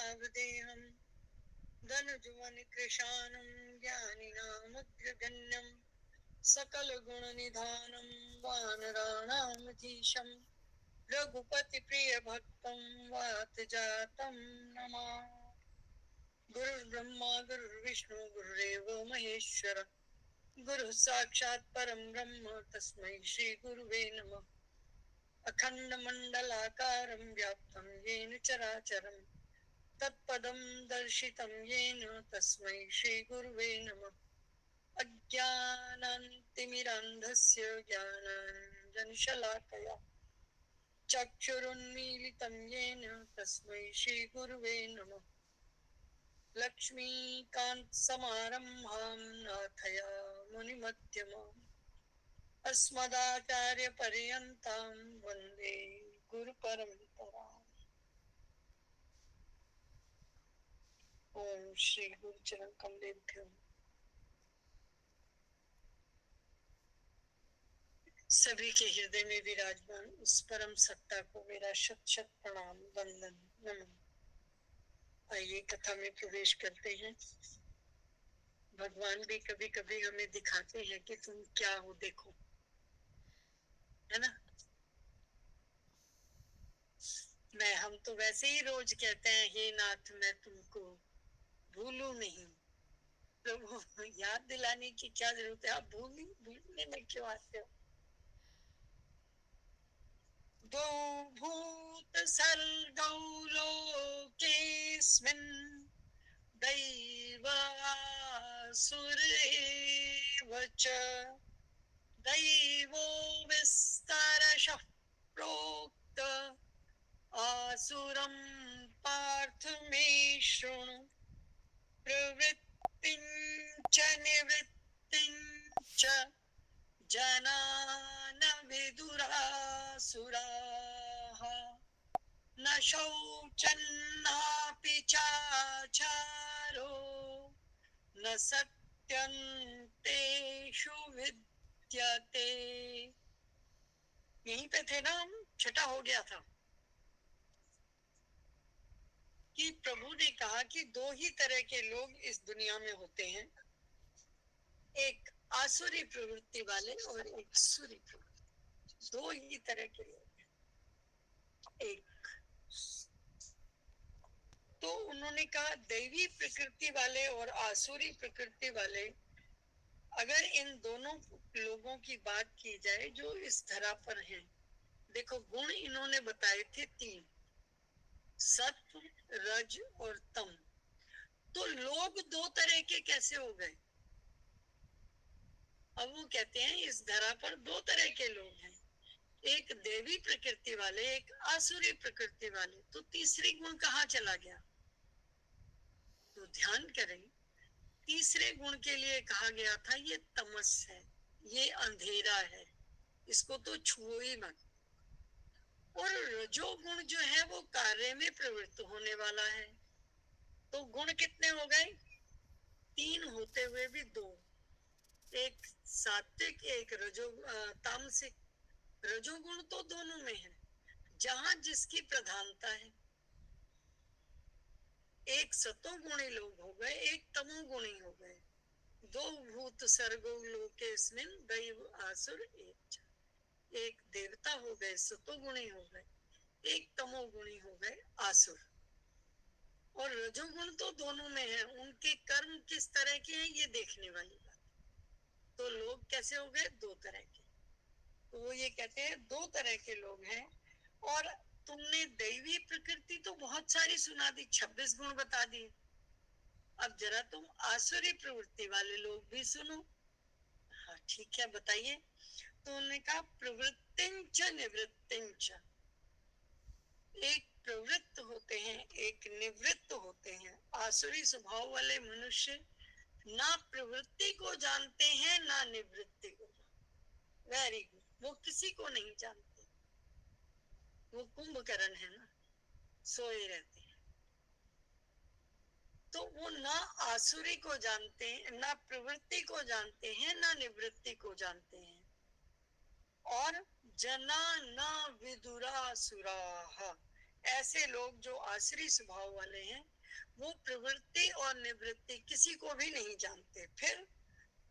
वसुदेवसुतावदेहम् धनुजुवन कृशानं ज्ञानिनामग्रगण्यं सकलगुणनिधानं वानराणामधीशं रघुपतिप्रियभक्तं वातजातं नमामि। गुरुर्ब्रह्मा गुरुर्विष्णु गुरुरेव महेश्वर गुरुः साक्षात् परं ब्रह्म तस्मै श्री गुरुवे नमः। अखण्डमण्डलाकारं व्याप्तं येन चराचरं तत्पदं दर्शितं येन तस्मै श्री गुरुवे नमः। अज्ञानान्तिमिरान्धस्य ज्ञानाञ्जनशलाकया चक्षुरुन्मीलितं येन तस्मै श्री गुरुवे नमः। लक्ष्मीकान्तसमारम्भां नाथयामुनिमध्यमाम् अस्मदाचार्यपर्यन्तां वन्दे गुरुपरम्पराम्। ओम श्री गुरुचरण कमलेभ्यो। सभी के हृदय में विराजमान उस परम सत्ता को मेरा शत शत प्रणाम वंदन नमन। आइए कथा में प्रवेश करते हैं। भगवान भी कभी कभी हमें दिखाते हैं कि तुम क्या हो, देखो, है ना। हम तो वैसे ही रोज कहते हैं, हे नाथ मैं तुमको भूलू नहीं। प्रभु याद दिलाने की क्या जरूरत है, आप भूलने में क्यों आते हो। द्वौ भूत सर्गौ लोकेऽस्मिन् दैवासुरेव च दैवो विस्तरशः प्रोक्त आसुरं पार्थ मे शृणु प्रवृत्तिं च निवृत्तिं च जना न विदुरासुराः न शौचन्नापि चाचारो न सत्यन्तेषु विद्यते। यहीं पे थे ना हम, छठा हो गया था कि प्रभु ने कहा कि दो ही तरह के लोग इस दुनिया में होते हैं, एक आसुरी प्रवृत्ति वाले और एक सुरी प्रवृत्ति। दो ही तरह के लोग हैं। एक तो उन्होंने कहा दैवी प्रकृति वाले और आसुरी प्रकृति वाले, अगर इन दोनों लोगों की बात की जाए जो इस धरा पर हैं, देखो गुण इन्होंने बताए थे तीन, सत्व रज और तम। तो लोग दो तरह के कैसे हो गए। अब वो कहते हैं इस धरा पर दो तरह के लोग हैं, एक देवी प्रकृति वाले, एक आसुरी प्रकृति वाले। तो तीसरी गुण कहाँ चला गया। तो ध्यान करें, तीसरे गुण के लिए कहा गया था ये तमस है, ये अंधेरा है, इसको तो छुओ ही मत। और रजोगुण जो है वो कार्य में प्रवृत्त होने वाला है। तो गुण कितने हो गए, तीन होते हुए भी दो, एक सात्विक एक तामसिक। रजोगुण तो दोनों में है, जहां जिसकी प्रधानता है। एक सतोगुणी लोग हो गए, एक तमोगुणी हो गए। दो भूत सर्गो लोकेस्मिन् दैव आसुर एक देवता हो गए, सतोगुणी हो गए, एक तमोगुणी हो गए आसुर। और रजोगुण तो दोनों में है, उनके कर्म किस तरह के हैं ये देखने वाली बात। तो लोग कैसे हो गए, दो तरह के। तो वो ये कहते हैं दो तरह के लोग हैं। और तुमने दैवी प्रकृति तो बहुत सारी सुना दी, 26 गुण बता दिए। अब जरा तुम आसुरी प्रवृत्ति वाले लोग भी सुनो। हाँ ठीक है, बताइए। तो उन्होंने कहा प्रवृत्तिंच निवृत्तिंच, एक प्रवृत्त होते हैं एक निवृत्त होते हैं। आसुरी स्वभाव वाले मनुष्य ना प्रवृत्ति को जानते हैं ना निवृत्ति को जानते। वेरी गुड, वो किसी को नहीं जानते, वो कुंभकर्ण है ना, सोए रहते हैं। तो वो ना आसुरी को जानते हैं, ना प्रवृत्ति को जानते हैं, ना निवृत्ति को जानते हैं। और जना न विदुरासुराः, ऐसे लोग जो आसुरी स्वभाव वाले हैं, वो प्रवृत्ति और निवृत्ति किसी को भी नहीं जानते। फिर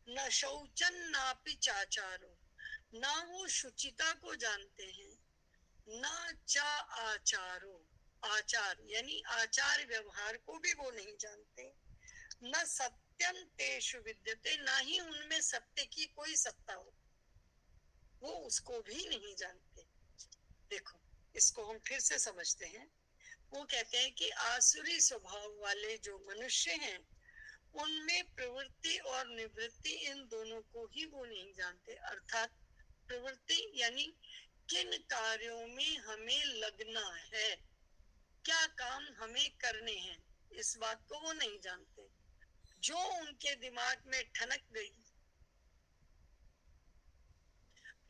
न शौचन नापि चाचारो, ना वो शुचिता को जानते हैं, न चा आचारो, आचार यानी आचार व्यवहार को भी वो नहीं जानते, न सत्यम तेषु विद्यते, ना ही उनमें सत्य की कोई सत्ता हो, वो उसको भी नहीं जानते। देखो, इसको हम फिर से समझते हैं। वो कहते हैं कि आसुरी स्वभाव वाले जो मनुष्य हैं, उनमें प्रवृत्ति और निवृत्ति इन दोनों को ही वो नहीं जानते। अर्थात प्रवृत्ति यानी किन कार्यों में हमें लगना है, क्या काम हमें करने हैं, इस बात को वो नहीं जानते। जो उनके दिमाग में ठनक गई,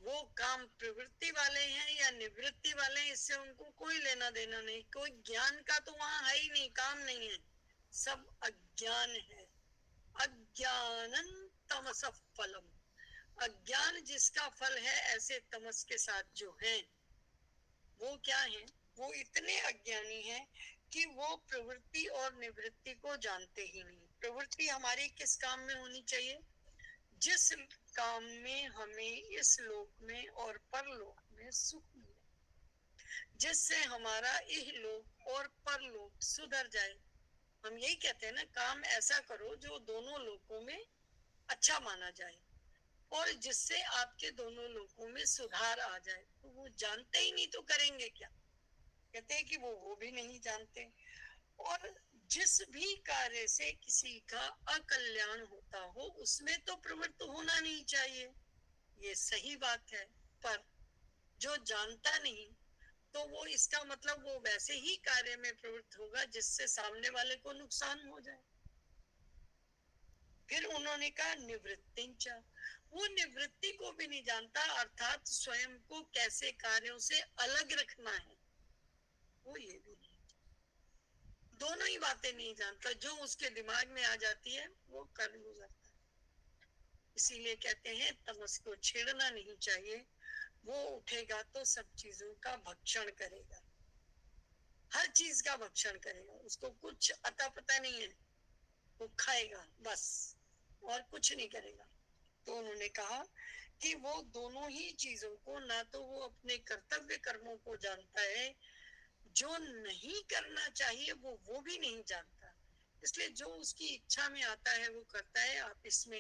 वो काम प्रवृत्ति वाले हैं या निवृत्ति वाले हैं, इससे उनको कोई लेना देना नहीं। कोई ज्ञान का तो वहां है ही नहीं, काम नहीं है, सब अज्ञान है। अज्ञानं तमस फलम, अज्ञान जिसका फल है, ऐसे तमस के साथ जो है, वो क्या है, वो इतने अज्ञानी हैं कि वो प्रवृत्ति और निवृत्ति को जानते ही नहीं। प्रवृत्ति हमारी किस काम में होनी चाहिए, जिस काम में हमें इस लोक में और परलोक में सुख मिले, जिससे हमारा इहलोक और परलोक सुधर जाए। हम यही कहते हैं ना, काम ऐसा करो जो दोनों लोकों में अच्छा माना जाए और जिससे आपके दोनों लोकों में सुधार आ जाए। तो वो जानते ही नहीं तो करेंगे क्या। कहते हैं कि वो भी नहीं जानते। और जिस भी कार्य से किसी का अकल्याण होता हो, उसमें तो प्रवृत्त होना नहीं चाहिए, ये सही बात है। पर जो जानता नहीं, तो वो इसका मतलब वो वैसे ही कार्य में प्रवृत्त होगा जिससे सामने वाले को नुकसान हो जाए। फिर उन्होंने कहा निवृत्तिंचा, वो निवृत्ति को भी नहीं जानता, अर्थात स्वयं को कैसे कार्यों से अलग रखना है, वो ये भी नहीं, दोनों ही बातें नहीं जानता। जो उसके दिमाग में आ जाती है वो कर गुजरता है। इसीलिए कहते हैं तमस को छेड़ना नहीं चाहिए। वो उठेगा तो सब चीजों का भक्षण करेगा, हर चीज का भक्षण करेगा, उसको कुछ अता पता नहीं है, वो खाएगा बस, और कुछ नहीं करेगा। तो उन्होंने कहा कि वो दोनों ही चीजों को, ना तो वो अपने कर्तव्य कर्मों को जानता है, जो नहीं करना चाहिए वो भी नहीं जानता। इसलिए जो उसकी इच्छा में आता है वो करता है। आप इसमें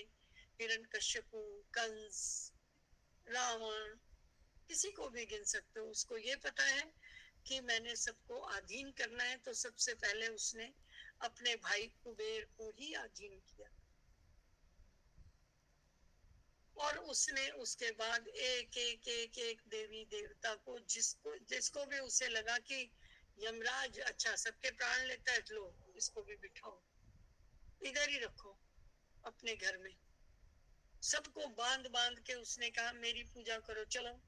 हिरण्यकश्यपु, कंस, रावण, किसी को भी गिन सकते हो। उसको ये पता है कि मैंने सबको अधीन करना है, तो सबसे पहले उसने अपने भाई कुबेर को ही अधीन किया, और उसने उसके बाद एक एक एक एक देवी देवता को, जिसको जिसको भी उसे लगा कि यमराज अच्छा सबके प्राण लेता है, लो इसको भी बिठाओ, इधर ही रखो अपने घर में। सबको बांध बांध के उसने कहा मेरी पूजा करो, चलो।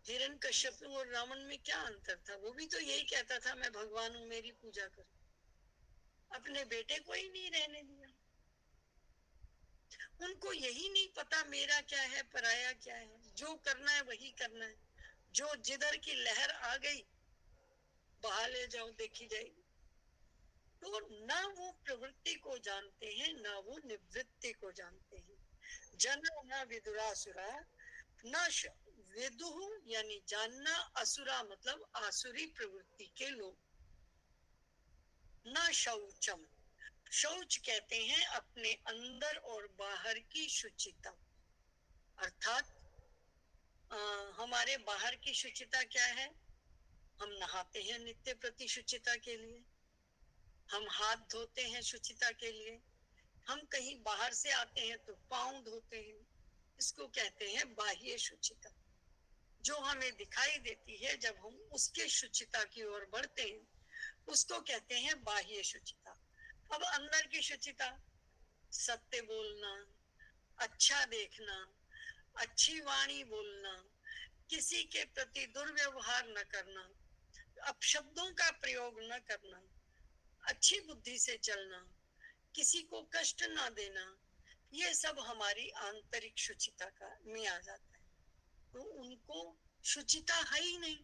हिरण्यकश्यप और रावण में क्या अंतर था, वो भी तो यही कहता था मैं भगवान हूँ, मेरी पूजा करो। अपने बेटे को ही नहीं रहने दिया। उनको यही नहीं पता मेरा क्या है, पराया क्या है, जो करना है वही करना है, जो जिधर की लहर आ गई बहा ले जाओ, देखी जाएगी। तो ना वो प्रवृत्ति को जानते हैं, ना वो निवृत्ति को जानते हैं। जना न विदुरासुरा, न विदुहु यानी जानना, असुरा मतलब आसुरी प्रवृत्ति के लोग। न शौचम, शौच कहते हैं अपने अंदर और बाहर की शुचिता। अर्थात हमारे बाहर की शुचिता क्या है, हम नहाते हैं नित्य प्रति शुचिता के लिए, हम हाथ धोते हैं शुचिता के लिए, हम कहीं बाहर से आते हैं तो पांव धोते हैं, इसको कहते हैं बाह्य शुचिता। जो हमें दिखाई देती है जब हम उसके शुचिता की ओर बढ़ते हैं, उसको कहते हैं बाह्य शुचिता। अब अंदर की शुचिता, सत्य बोलना, अच्छा देखना, अच्छी वाणी बोलना, किसी के प्रति दुर्व्यवहार न करना, अपशब्दों का प्रयोग न करना, अच्छी बुद्धि से चलना, किसी को कष्ट ना देना, ये सब हमारी आंतरिक शुचिता का में आ जाता है। तो उनको शुचिता है ही नहीं,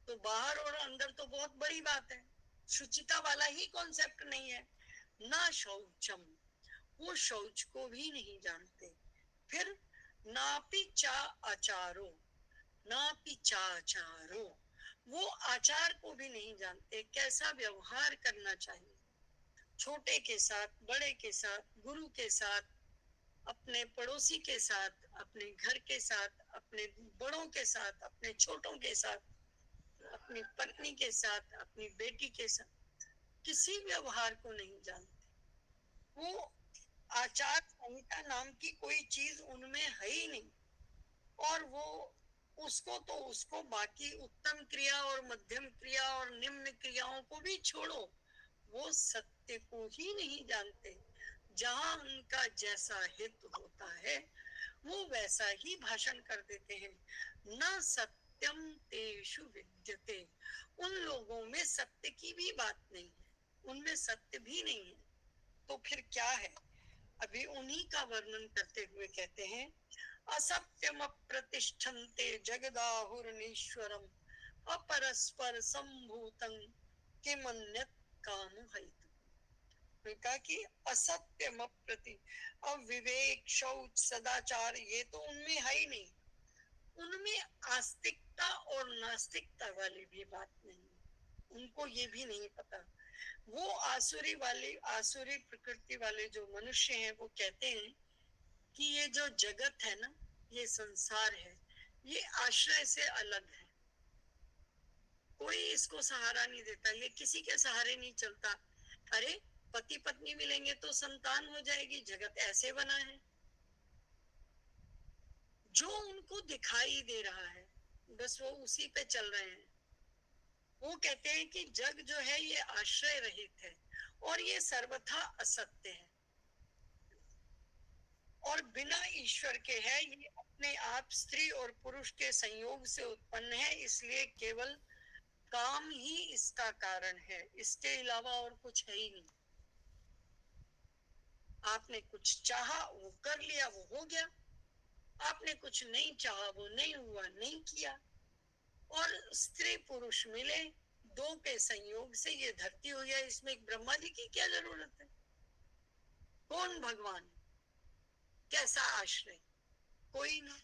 तो बाहर और अंदर तो बहुत बड़ी बात है, शुचिता वाला ही कॉन्सेप्ट नहीं है। ना शौचम, वो शौच को भी नहीं जानते। फिर नापि चा आचारो, नापि चा आचारो, वो आचार को भी नहीं जानते, कैसा व्यवहार करना चाहिए छोटे के साथ, बड़े के साथ, गुरु के साथ, अपने पड़ोसी के साथ, अपने घर के साथ, अपने बड़ों के साथ, अपने छोटों के साथ, अपनी पत्नी के साथ, अपनी बेटी के साथ, किसी व्यवहार को नहीं जानते। वो आचार संहिता नाम की कोई चीज उनमें है ही नहीं। और वो उसको बाकी उत्तम क्रिया और मध्यम क्रिया और निम्न क्रियाओं को भी छोड़ो, वो सत्य को ही नहीं जानते। जहां उनका जैसा हित होता है वो वैसा ही भाषण कर देते हैं। न सत्यम तेषु विद्यते, उन लोगों में सत्य की भी बात नहीं है, उनमें सत्य भी नहीं है। तो फिर क्या है? अभी उन्हीं का वर्णन करते हुए कहते हैं, असत्यम अप्रतिष्ठन्ते जगदाहुर्नीश्वरम अपरस्पर संभूतं किमन्यत् काम हेतु। कहा कि असत्यम अप्रति, अविवेक, शौच, सदाचार ये तो उनमें है ही नहीं। उनमें आस्तिकता और नास्तिकता वाली भी बात नहीं, उनको ये भी नहीं पता। वो आसुरी प्रकृति वाले जो मनुष्य हैं वो कहते हैं कि ये जो जगत है ना, ये संसार है, ये आश्रय से अलग है, कोई इसको सहारा नहीं देता, ये किसी के सहारे नहीं चलता। अरे पति पत्नी मिलेंगे तो संतान हो जाएगी, जगत ऐसे बना है। जो उनको दिखाई दे रहा है बस वो उसी पे चल रहे हैं। वो कहते हैं कि जग जो है ये आश्रय रहित है और ये सर्वथा असत्य है और बिना ईश्वर के है। ये अपने आप स्त्री और पुरुष के संयोग से उत्पन्न है, इसलिए केवल काम ही इसका कारण है, इसके अलावा और कुछ है ही नहीं। आपने कुछ चाहा वो कर लिया, वो हो गया। आपने कुछ नहीं चाहा वो नहीं हुआ, नहीं किया। और स्त्री पुरुष मिले, दो के संयोग से ये धरती हुई है, इसमें ब्रह्मा जी की क्या जरूरत है? कौन भगवान, कैसा आश्रय? कोई ना।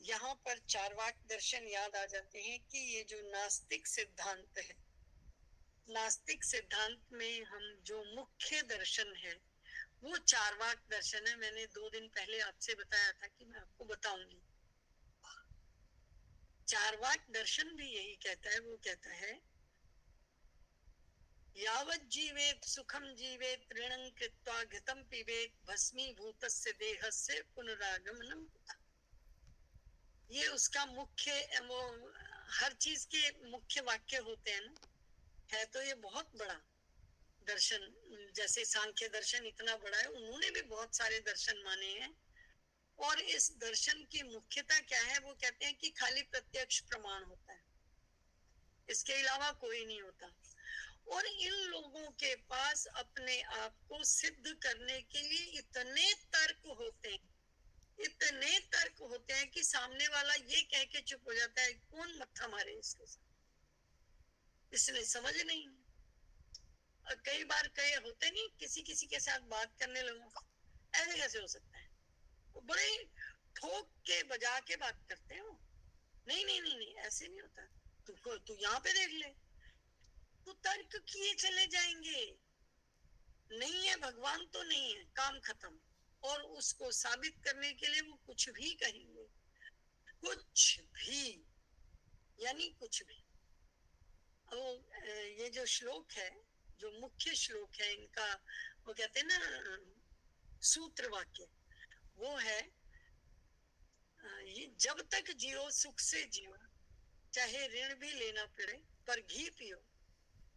यहाँ पर चार्वाक दर्शन याद आ जाते हैं कि ये जो नास्तिक सिद्धांत है, नास्तिक सिद्धांत में हम जो मुख्य दर्शन है वो चार्वाक दर्शन है। मैंने 2 दिन पहले आपसे बताया था कि मैं आपको बताऊंगी। चार्वाक दर्शन भी यही कहता है, वो कहता है यावत् जीवेत सुखम जीवेत ऋणं कृत्वा घृतं पिबेत भस्मीभूतस्य देहस्य पुनरागमनम। ये उसका मुख्य, वो हर चीज के मुख्य वाक्य होते हैं ना। है तो ये बहुत बड़ा दर्शन, जैसे सांख्य दर्शन इतना बड़ा है, उन्होंने भी बहुत सारे दर्शन माने हैं। और इस दर्शन की मुख्यता क्या है? वो कहते हैं कि खाली प्रत्यक्ष प्रमाण होता है, इसके अलावा कोई नहीं होता। और इन लोगों के पास अपने आप को सिद्ध करने के लिए इतने तर्क होते हैं, इतने तर्क होते हैं कि सामने वाला ये कह के चुप हो जाता है, कौन मत्था मारे इसके साथ, इसने समझ नहीं। और कई बार कहे होते नहीं, किसी किसी के साथ बात करने लगो, ऐसे कैसे हो सकता है? वो बड़े ठोक के बजा के बात करते हैं वो। नहीं नहीं नहीं नहीं, ऐसे नहीं होता, तू यहाँ पे देख ले। तो तर्क किए चले जाएंगे, नहीं है भगवान तो नहीं है, काम खत्म। और उसको साबित करने के लिए वो कुछ भी कहेंगे, कुछ भी, यानी कुछ भी। अब ये जो श्लोक है, जो मुख्य श्लोक है इनका, वो कहते हैं ना सूत्र वाक्य, वो है ये जब तक जियो सुख से जियो, चाहे ऋण भी लेना पड़े पर घी पियो,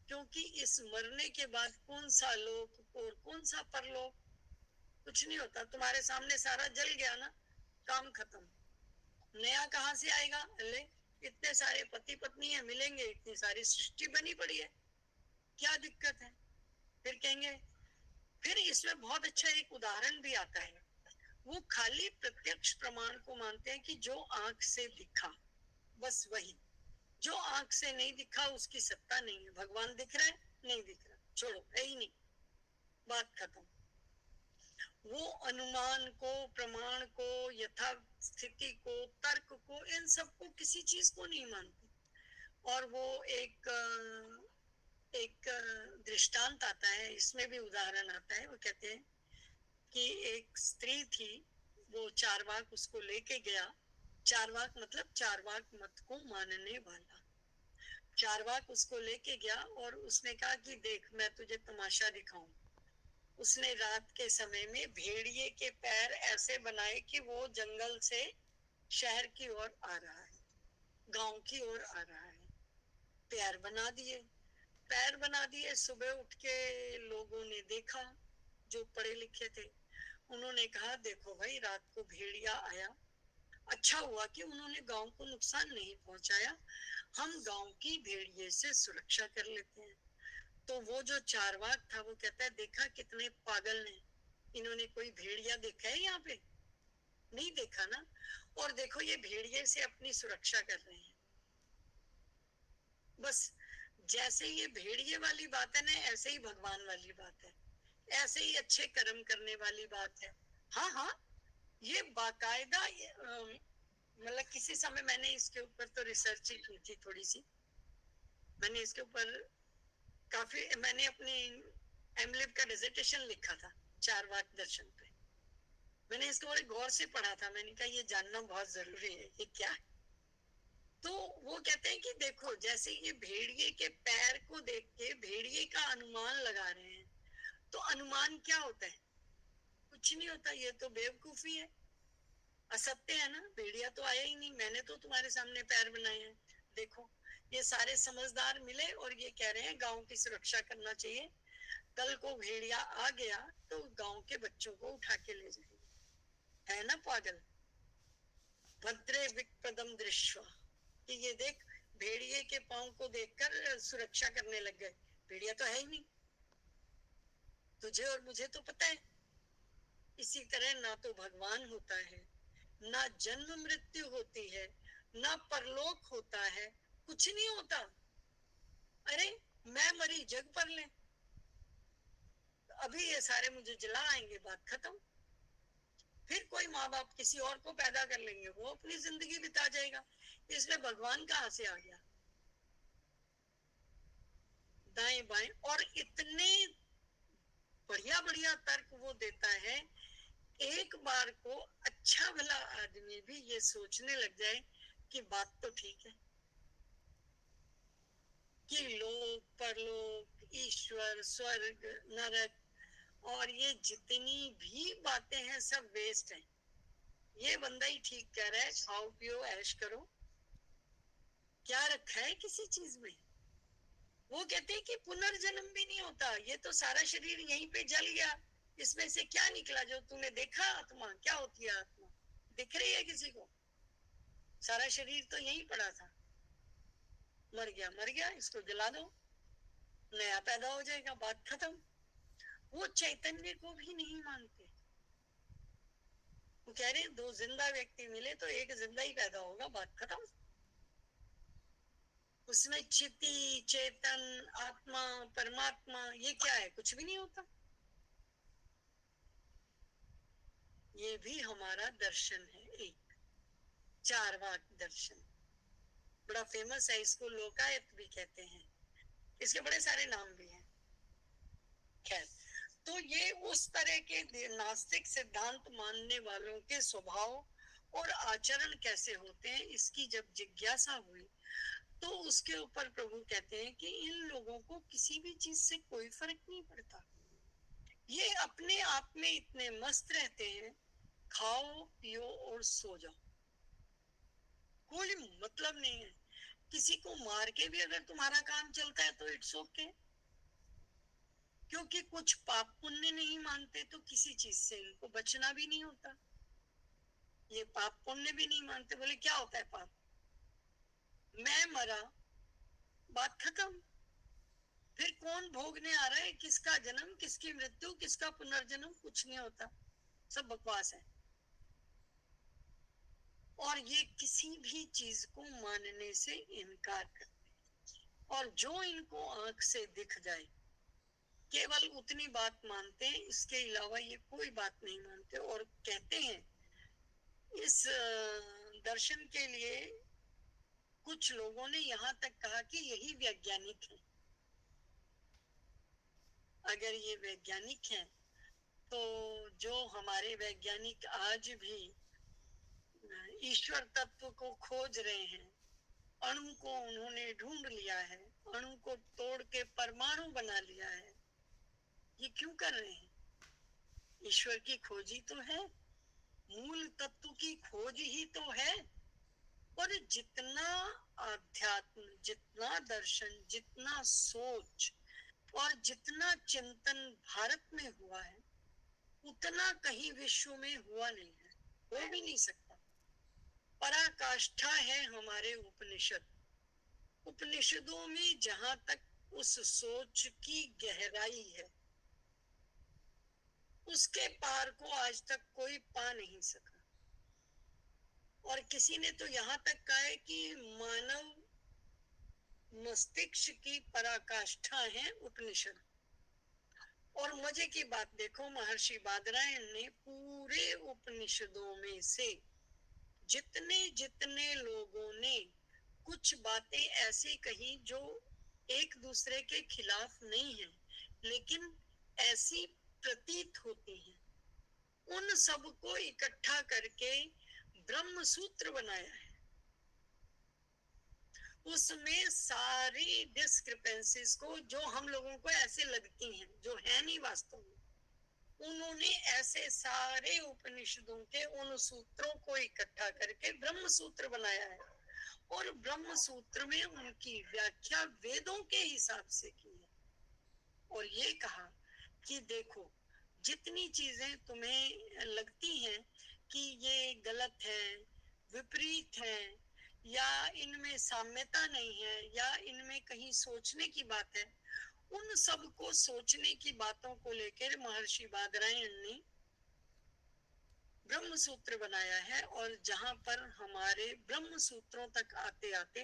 क्योंकि इस मरने के बाद कौन सा लोक और कौन सा परलोक, कुछ नहीं होता। तुम्हारे सामने सारा जल गया ना, काम खत्म। नया कहाँ से आएगा? ले, इतने सारे पति पत्नी है, मिलेंगे, इतनी सारी सृष्टि बनी पड़ी है, क्या दिक्कत है? फिर कहेंगे, फिर इसमें बहुत अच्छा एक उदाहरण भी आता है। वो खाली प्रत्यक्ष प्रमाण को मानते हैं कि जो आंख से दिखा, बस वही। जो आंख से नहीं दिखा उसकी सत्ता नहीं है। भगवान दिख रहा है, नहीं दिख रहा, छोड़ो, है ही नहीं, बात खत्म। वो अनुमान को, प्रमाण को, यथा स्थिति को, तर्क को, इन सबको, किसी चीज को नहीं मानते। और वो एक दृष्टांत आता है, इसमें भी उदाहरण आता है। वो कहते हैं कि एक स्त्री थी, वो चारवाक उसको लेके गया। चारवाक मतलब चारवाक मत को मानने वाला। चारवाक उसको लेके गया और उसने कहा कि देख, मैं तुझे तमाशा दिखाऊं। उसने रात के समय में भेड़िए के पैर ऐसे बनाए कि वो जंगल से शहर की ओर आ रहा है, गांव की ओर आ रहा है। पैर बना दिए, पैर बना दिए। सुबह उठ के लोगों ने देखा, जो पढ़े लिखे थे, उन्होंने कहा देखो भाई, रात को भेड़िया आया, अच्छा हुआ कि उन्होंने गांव को नुकसान नहीं पहुंचाया, हम गांव की भेड़िए से सुरक्षा कर लेते हैं। तो वो जो चारवाक था वो कहता है, देखा कितने पागल ने, इन्होंने कोई भेड़िया देखा है यहाँ पे? नहीं देखा ना। और देखो, ये भेड़िए से अपनी सुरक्षा कर रहे हैं। बस जैसे ये भेड़िए वाली बात है ना, ऐसे ही भगवान वाली बात है, ऐसे ही अच्छे कर्म करने वाली बात है। हाँ हाँ, ये बाकायदा, मतलब किसी समय मैंने इसके ऊपर तो रिसर्च ही की थी थोड़ी सी। मैंने इसके ऊपर काफी, मैंने अपनी एमलिब का डिसर्टेशन लिखा था चारवाक दर्शन पे। मैंने इसको बड़े गौर से पढ़ा था। मैंने कहा ये जानना बहुत जरूरी है, ये क्या है। तो वो कहते हैं कि देखो, जैसे ये भेड़िए के पैर को देख के भेड़िए का अनुमान लगा रहे हैं, तो अनुमान क्या होता है? कुछ नहीं होता, ये तो बेवकूफी है, असत्य है ना। भेड़िया तो आया ही नहीं, मैंने तो तुम्हारे सामने पैर बनाए हैं, देखो। ये सारे समझदार मिले और ये कह रहे हैं गांव की सुरक्षा करना चाहिए, कल को भेड़िया आ गया तो गांव के बच्चों को उठा के ले जाएंगे। है ना पागल। भद्रे विप्रदम दृश्वा, कि ये देख, भेड़िए के पांव को देखकर सुरक्षा करने लग गए। भेड़िया तो है ही नहीं, तुझे और मुझे तो पता है। इसी तरह ना तो भगवान होता है, ना जन्म मृत्यु होती है, ना परलोक होता है, कुछ नहीं होता। अरे, मैं मरी जग पर ले, अभी ये सारे मुझे जला आएंगे, बात खत्म। फिर कोई माँ बाप किसी और को पैदा कर लेंगे, वो अपनी जिंदगी बिता जाएगा। इसमें भगवान कहाँ से आ गया? दाएं बाएं, और इतने बढ़िया बढ़िया तर्क वो देता है। एक बार को अच्छा भला आदमी भी ये सोचने लग जाए कि बात तो ठीक है, कि लोक परलोक, ईश्वर, स्वर्ग, नरक और ये जितनी भी बातें हैं सब वेस्ट हैं। ये बंदा ही ठीक कह रहा है, खाओ पियो ऐश करो, क्या रखा है किसी चीज में। वो कहते हैं कि पुनर्जन्म भी नहीं होता, ये तो सारा शरीर यहीं पे जल गया, इसमें से क्या निकला? जो तूने देखा आत्मा, क्या होती है आत्मा? दिख रही है किसी को? सारा शरीर तो यहीं पड़ा था, मर गया मर गया, इसको जला दो, नया पैदा हो जाएगा, बात खत्म। वो चैतन्य को भी नहीं मानते। वो कह रहे हैं दो जिंदा व्यक्ति मिले तो एक जिंदा ही पैदा होगा, बात खत्म। उसमें चिति, चेतन, आत्मा, परमात्मा, ये क्या है? कुछ भी नहीं होता। ये भी हमारा दर्शन है, एक चारवाक दर्शन। बड़ा फेमस है, इसको लोकायत भी कहते हैं, इसके बड़े सारे नाम भी हैं। खैर, तो ये उस तरह के नास्तिक सिद्धांत मानने वालों के स्वभाव और आचरण कैसे होते हैं, इसकी जब जिज्ञासा हुई तो उसके ऊपर प्रभु कहते हैं कि इन लोगों को किसी भी चीज से कोई फर्क नहीं पड़ता। ये अपने आप में इतने मस्त रहते हैं, खाओ पियो और सो जाओ, कोई मतलब नहीं है। किसी को मार के भी अगर तुम्हारा काम चलता है तो इट्स ओके, क्योंकि कुछ पाप पुण्य नहीं मानते तो किसी चीज से इनको बचना भी नहीं होता। ये पाप पुण्य भी नहीं मानते, बोले क्या होता है पाप? मैं मरा, बात खत्म। फिर कौन भोगने आ रहा है? किसका जन्म, किसकी मृत्यु, किसका पुनर्जन्म? कुछ नहीं होता, सब बकवास है। और ये किसी भी चीज को मानने से इनकार करते हैं, और जो इनको आंख से दिख जाए केवल उतनी बात मानते हैं, इसके अलावा ये कोई बात नहीं मानते। और कहते हैं इस दर्शन के लिए कुछ लोगों ने यहाँ तक कहा कि यही वैज्ञानिक है। अगर ये वैज्ञानिक हैं तो जो हमारे वैज्ञानिक आज भी ईश्वर तत्व को खोज रहे हैं, अणु को उन्होंने ढूंढ लिया है, अणु को तोड़ के परमाणु बना लिया है, ये क्यों कर रहे हैं? ईश्वर की खोज ही तो है, मूल तत्व की खोज ही तो है। और जितना आध्यात्म, जितना दर्शन, जितना सोच और जितना चिंतन भारत में हुआ है उतना कहीं विश्व में हुआ नहीं है, हो भी नहीं सकता। पराकाष्ठा है हमारे उपनिषद। उपनिषदों में जहां तक उस सोच की गहराई है उसके पार को आज तक कोई पा नहीं सका। और किसी ने तो यहाँ तक कहा है कि मानव मस्तिष्क की पराकाष्ठा है उपनिषद। और मजे की बात देखो, महर्षि बादरायण ने पूरे उपनिषदों में से जितने जितने लोगों ने कुछ बातें ऐसी कही जो एक दूसरे के खिलाफ नहीं है लेकिन ऐसी प्रतीत होती हैं, उन सबको इकट्ठा करके ब्रह्म सूत्र बनाया है। उसमें सारी डिस्क्रिपेंसीज को जो हम लोगों को ऐसे लगती हैं, जो है नहीं वास्तव में, उन्होंने ऐसे सारे उपनिषदों के उन सूत्रों को इकट्ठा करके ब्रह्म सूत्र बनाया है। और ब्रह्म सूत्र में उनकी व्याख्या वेदों के हिसाब से की है। और ये कहा कि देखो, जितनी चीजें तुम्हें लगती हैं कि ये गलत है, विपरीत है, या इनमें साम्यता नहीं है, या इनमें कहीं सोचने की बात है, उन सब को सोचने की बातों को लेकर महर्षि बादरायण ने ब्रह्म सूत्र बनाया है। और जहां पर हमारे ब्रह्म सूत्रों तक आते आते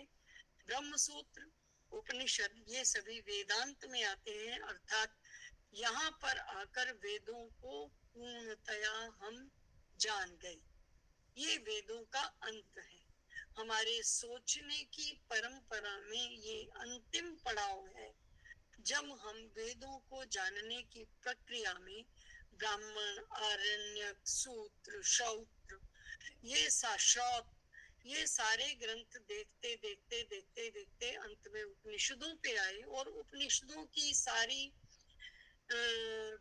ब्रह्म सूत्र, उपनिषद, ये सभी वेदांत में आते हैं। अर्थात यहाँ पर आकर वेदों को पूर्णतया हम जान गए। ये वेदों का अंत है। हमारे सोचने की परंपरा में ये अंतिम पड़ाव है। जब हम वेदों को जानने की प्रक्रिया में ब्राह्मण, आरण्यक, सूत्र, शौत्र, ये शास्त्र, ये सारे ग्रंथ देखते देखते देखते देखते अंत में उपनिषदों पे आए। और उपनिषदों की सारी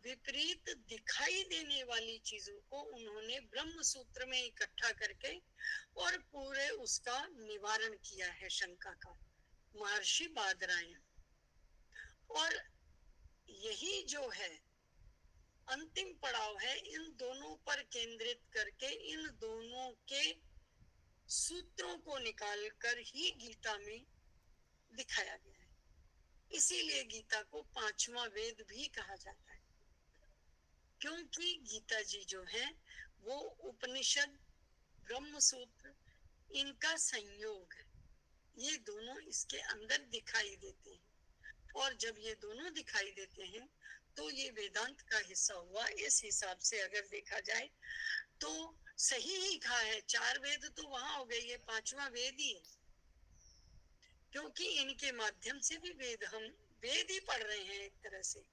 विपरीत दिखाई देने वाली चीजों को उन्होंने ब्रह्म सूत्र में इकट्ठा करके और पूरे उसका निवारण किया है, शंका का, महर्षि बादरायण। और यही जो है अंतिम पड़ाव है, इन दोनों पर केंद्रित करके इन दोनों के सूत्रों को निकालकर ही गीता में दिखाया गया है। इसीलिए गीता को पांचवा वेद भी कहा जाता है, क्योंकि गीता जी जो है वो उपनिषद, ब्रह्म सूत्र, इनका संयोग है। ये दोनों इसके अंदर दिखाई देते हैं। और जब ये दोनों दिखाई देते हैं तो ये वेदांत का हिस्सा हुआ। इस हिसाब से अगर देखा जाए तो सही ही कहा है, चार वेद तो वहां हो गए, ये पांचवा वेद ही है। क्योंकि इनके माध्यम से भी हम वेद ही पढ़ रहे हैं एक तरह से।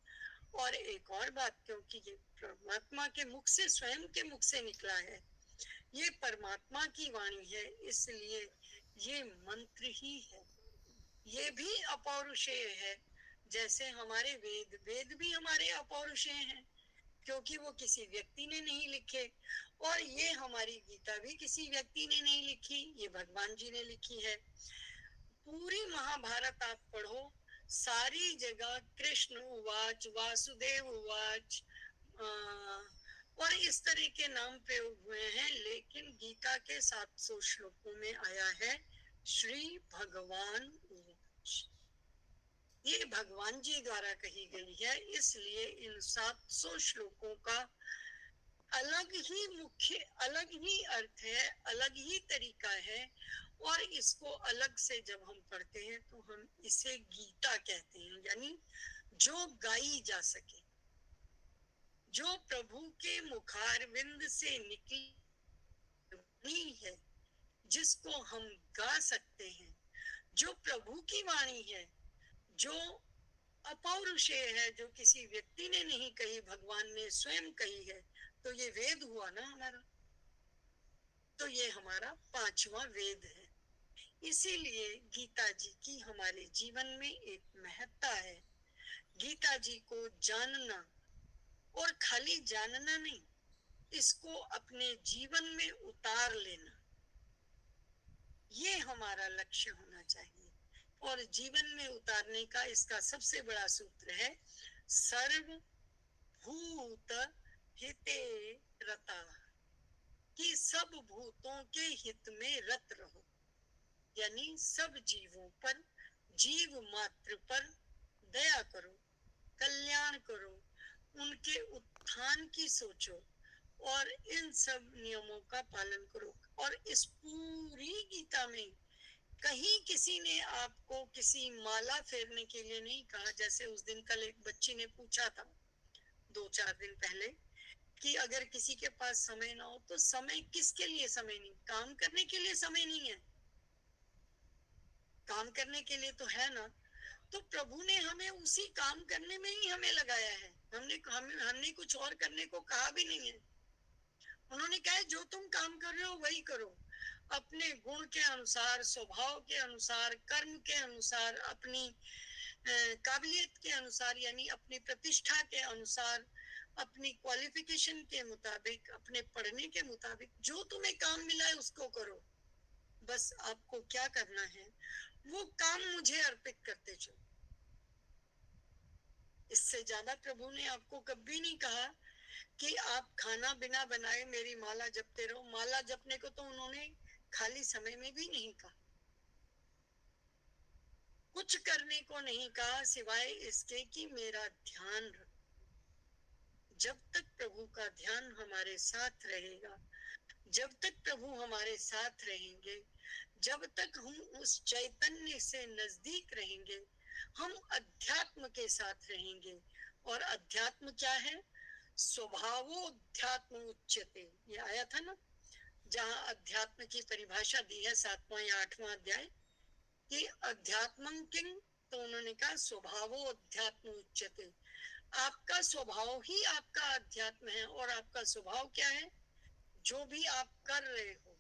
और एक और बात, क्योंकि ये परमात्मा के मुख से, स्वयं के मुख से निकला है, ये परमात्मा की वाणी है, इसलिए ये मंत्र ही है। ये भी अपौरुषेय है। जैसे हमारे वेद, वेद भी हमारे अपौरुषेय हैं, क्योंकि वो किसी व्यक्ति ने नहीं लिखे। और ये हमारी गीता भी किसी व्यक्ति ने नहीं लिखी, ये भगवान जी ने लिखी है। पूरी महाभारत आप पढ़ो, सारी जगह कृष्ण उवाच, वासुदेव उवाच और इस तरह के नाम प्रयोग हुए हैं। लेकिन गीता के 700 श्लोकों में आया है श्री भगवान उवाच। ये भगवान जी द्वारा कही गई है, इसलिए इन 700 श्लोकों का अलग ही मुख्य, अलग ही अर्थ है, अलग ही तरीका है। और इसको अलग से जब हम पढ़ते हैं तो हम इसे गीता कहते हैं, यानी जो गाई जा सके, जो प्रभु के मुखारविंद से निकली है, जिसको हम गा सकते हैं, जो प्रभु की वाणी है, जो अपौरुषेय है, जो किसी व्यक्ति ने नहीं कही, भगवान ने स्वयं कही है, तो ये वेद हुआ ना हमारा। तो ये हमारा 5वां वेद है। इसीलिए गीता जी की हमारे जीवन में एक महत्ता है। गीता जी को जानना, और खाली जानना नहीं, इसको अपने जीवन में उतार लेना, ये हमारा लक्ष्य होना चाहिए। और जीवन में उतारने का इसका सबसे बड़ा सूत्र है सर्व भूत हिते रता, कि सब भूतों के हित में रत रहो, यानी सब जीवों पर, जीव मात्र पर दया करो, कल्याण करो, उनके उत्थान की सोचो, और इन सब नियमों का पालन करो। और इस पूरी गीता में कहीं किसी ने आपको किसी माला फेरने के लिए नहीं कहा। जैसे उस दिन कल एक बच्ची ने पूछा था 2-4 दिन पहले कि अगर किसी के पास समय ना हो तो समय किसके लिए समय नहीं, काम करने के लिए समय नहीं है, काम करने के लिए तो है ना। तो प्रभु ने हमें उसी काम करने में ही हमें लगाया है। हमने कुछ और करने को कहा भी नहीं है। उन्होंने कहा जो तुम काम कर रहे हो वही करो, अपने गुण के अनुसार, स्वभाव के अनुसार, कर्म के अनुसार, अपनी काबिलियत के अनुसार, यानी अपनी प्रतिष्ठा के अनुसार, अपनी क्वालिफिकेशन के मुताबिक, अपने पढ़ने के मुताबिक, जो तुम्हें काम मिला है उसको करो। बस आपको क्या करना है, वो काम मुझे अर्पित करते चलो। इससे ज्यादा प्रभु ने आपको कभी नहीं कहा कि आप खाना बिना बनाए मेरी माला जपते रहो। माला जपने को तो उन्होंने खाली समय में भी नहीं कहा, कुछ करने को नहीं कहा सिवाय इसके कि मेरा ध्यान रखो। जब तक प्रभु का ध्यान हमारे साथ रहेगा, जब तक प्रभु हमारे साथ रहेंगे, जब तक हम उस चैतन्य से नजदीक रहेंगे, हम अध्यात्म के साथ रहेंगे। और अध्यात्म क्या है? स्वभावोध्यात्म उच्यते, ये आया था ना, जहाँ अध्यात्म की परिभाषा दी है 7वां या 8वां अध्याय कि अध्यात्मं किंग, तो उन्होंने कहा स्वभावोध्यात्म उच्यते। आपका स्वभाव ही आपका अध्यात्म है। और आपका स्वभाव क्या है? जो भी आप कर रहे हो,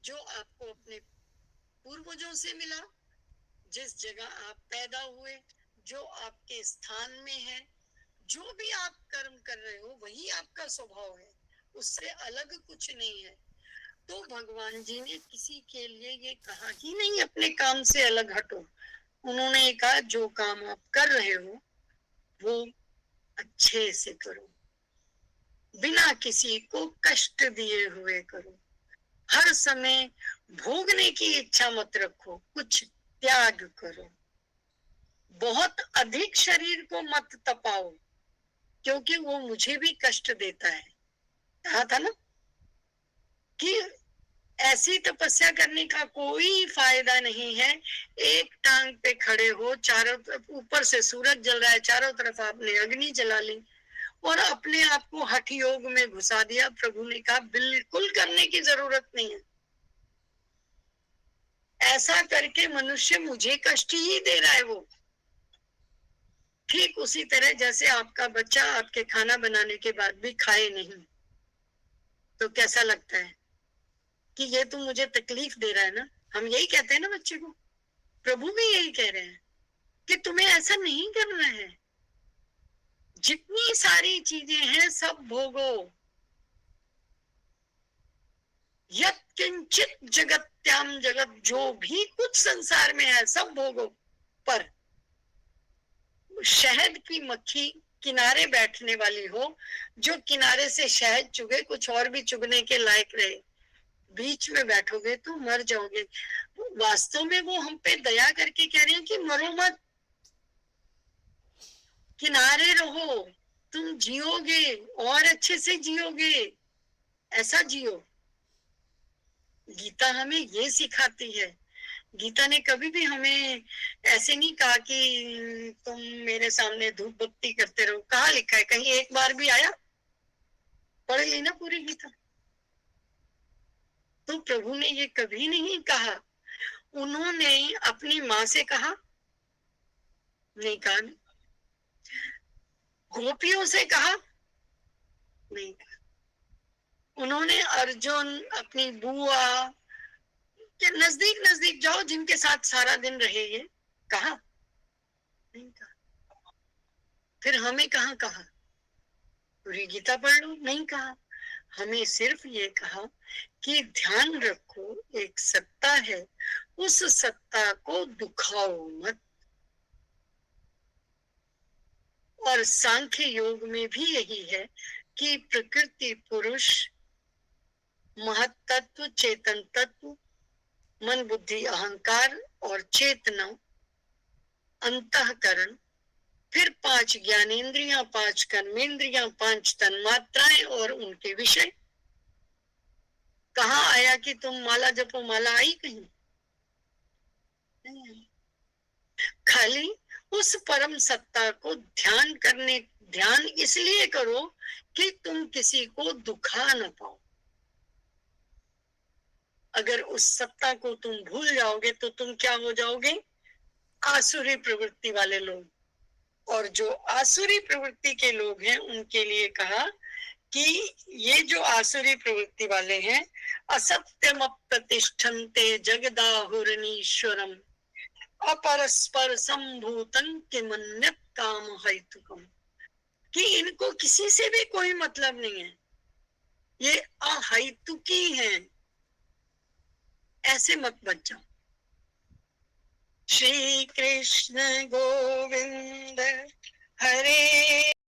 जो आपको अपने पूर्वजों से मिला, जिस जगह आप पैदा हुए, जो आपके स्थान में है, जो भी आप कर्म कर रहे हो वही आपका स्वभाव है, उससे अलग कुछ नहीं है। तो भगवान जी ने किसी के लिए ये कहा ही नहीं अपने काम से अलग हटो। उन्होंने कहा जो काम आप कर रहे हो वो अच्छे से करो, बिना किसी को कष्ट दिए हुए करो, हर समय भोगने की इच्छा मत रखो, कुछ त्याग करो, बहुत अधिक शरीर को मत तपाओ क्योंकि वो मुझे भी कष्ट देता है। कहा था ना कि ऐसी तपस्या करने का कोई फायदा नहीं है। एक टांग पे खड़े हो, चारों तरफ ऊपर से सूरज जल रहा है, चारों तरफ आपने अग्नि जला ली और अपने आप को हठ योग में घुसा दिया। प्रभु ने कहा बिल्कुल करने की जरूरत नहीं है। ऐसा करके मनुष्य मुझे कष्ट ही दे रहा है। वो ठीक उसी तरह जैसे आपका बच्चा आपके खाना बनाने के बाद भी खाए नहीं तो कैसा लगता है कि ये तुम मुझे तकलीफ दे रहा है ना। हम यही कहते हैं ना बच्चे को। प्रभु भी यही कह रहे हैं कि तुम्हें ऐसा नहीं करना है। जितनी सारी चीजें हैं सब भोगो, यत् किंचित जगत्याम जगत, जो भी कुछ संसार में है सब भोगो, पर शहद की मक्खी किनारे बैठने वाली हो, जो किनारे से शहद चुगे, कुछ और भी चुगने के लायक रहे, बीच में बैठोगे तो मर जाओगे। वास्तव में वो हम पे दया करके कह रहे हैं कि मरो मत, किनारे रहो, तुम जियोगे और अच्छे से जियोगे, ऐसा जियो। गीता हमें ये सिखाती है। गीता ने कभी भी हमें ऐसे नहीं कहा कि तुम मेरे सामने धूप बत्ती करते रहो। कहाँ लिखा है? कहीं एक बार भी आया? पढ़ ली ना पूरी गीता। तो प्रभु ने ये कभी नहीं कहा। उन्होंने अपनी माँ से कहा? नहीं कहा। गोपियों से कहा? नहीं कहा। उन्होंने अर्जुन, अपनी बुआ के नजदीक नजदीक जाओ जिनके साथ सारा दिन रहे, ये कहा? नहीं कहा। फिर हमें कहाँ कहा? पूरी गीता पढ़ लो, नहीं कहा। हमें सिर्फ ये कहा कि ध्यान रखो एक सत्ता है, उस सत्ता को दुखाओ मत। और सांख्य योग में भी यही है कि प्रकृति, पुरुष, महत तत्व, चेतन तत्व, मन, बुद्धि, अहंकार और चेतना, अंतःकरण, फिर 5 ज्ञानेंद्रियां, 5 कर्मेंद्रियां, 5 तन्मात्राएं और उनके विषय। कहाँ आया कि तुम माला जपो? माला आई कहीं? खाली उस परम सत्ता को ध्यान इसलिए करो कि तुम किसी को दुखा न पाओ। अगर उस सत्ता को तुम भूल जाओगे तो तुम क्या हो जाओगे? आसुरी प्रवृत्ति वाले लोग। और जो आसुरी प्रवृत्ति के लोग हैं उनके लिए कहा कि ये जो आसुरी प्रवृत्ति वाले हैं, असत्यम प्रतिष्ठन्ते जगदाहुरनीश्वरम अपरस्पर संभूतं किमन्यत् काम हेतुकम। कि इनको किसी से भी कोई मतलब नहीं है, ये अहेतुकी हैं। ऐसे मत बच जाओ। श्री कृष्ण गोविंद